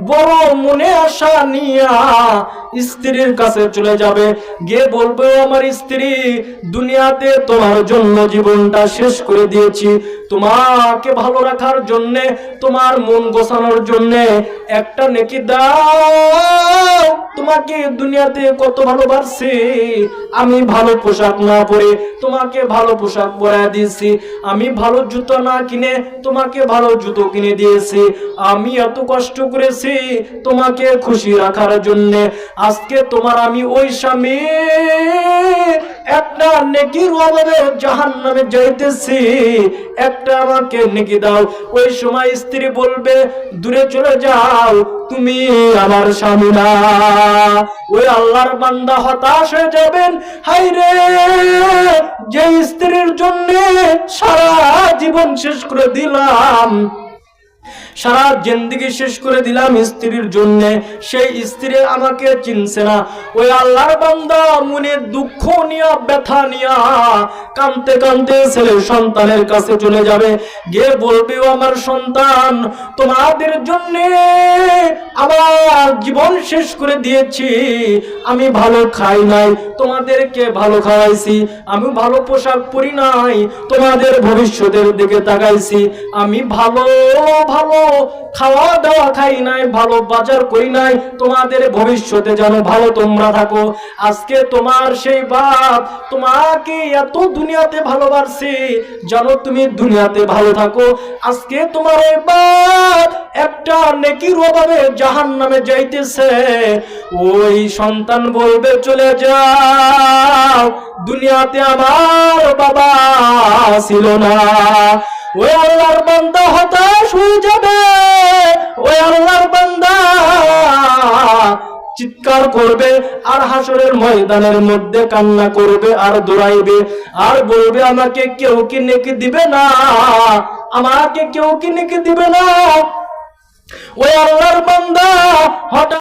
বড় মনে আশা নিয়া স্ত্রীর কাছে চলে যাবে, গিয়ে বলবে আমার স্ত্রী, দুনিয়াতে তোমার জন্য জীবনটা শেষ করে দিয়েছি, তোমাকে ভালো রাখার জন্য, তোমার মন গোছানোর জন্য একটা নেকি দাও। তোমাকে দুনিয়াতে কত ভালোবাসি, আমি ভালো পোশাক না পরে তোমাকে ভালো পোশাক পরায় দিয়েছি, আমি ভালো জুতো না কিনে তোমাকে ভালো জুতো কিনে দিয়েছি, আমি এত কষ্ট করেছি তোমাকে খুশি রাখার জন্য। আজকে তোমার আমি ওই স্বামী একটা নেকির অভাবে জাহান্নামে যাইতেছি, একটা আমাকে নেকি দাও। ওই সময় স্ত্রী বলবে, দূরে চলে যাও, তুমি আমার স্বামী না। ওই আল্লাহর বান্দা হতাশ হয়ে যাবেন, হায় রে, যে স্ত্রীর জন্য সারা জীবন শেষ করে দিলাম, সারা জিন্দেগি শেষ করে দিলাম স্ত্রীর জন্য, সেই স্ত্রী আমাকে চিনছে না। ওই আল্লাহর বান্দা মনে দুঃখ নিয়া, ব্যথা নিয়া, কাঁদতে কাঁদতে ছেলে সন্তানের কাছে চলে যাবে, গিয়ে বলবে, ও আমার সন্তান, তোমাদের জন্য আমার জীবন শেষ করে দিয়েছি, আমি ভালো খাই নাই, তোমাদেরকে ভালো খাওয়াইছি, আমি ভালো পোশাক পরি নাই, তোমাদের ভবিষ্যতের দিকে তাকাইছি, আমি ভালো ভালো খাওয়া দাওয়া খাই নাই, ভালো বাজার করি নাই, তোমাদের ভবিষ্যতে যেন ভালো তোমরা থাকো। আজকে তোমার সেই বাপ তোমাকে এত দুনিয়াতে ভালোবাসে যেন তুমি দুনিয়াতে ভালো থাকো, আজকে তোমার এই বাপ একটা নেকির অভাবে জাহান্নামে যাইতেছে। ওই সন্তান বলবে, চলে যাও, দুনিয়াতে আমার বাবা ছিল না। ওই আল্লাহর বান্দা হতাশ হয়ে যাবে, ওই আল্লাহর বান্দা চিৎকার করবে আর হাসরের ময়দানের মধ্যে কান্না করবে আর দৌড়াইবে আর বলবে, আমাকে কেউ কি নেকি দিবে না, আমাকে কেউ কি নেকি দিবে না। ওই আল্লাহর বান্দা হঠাৎ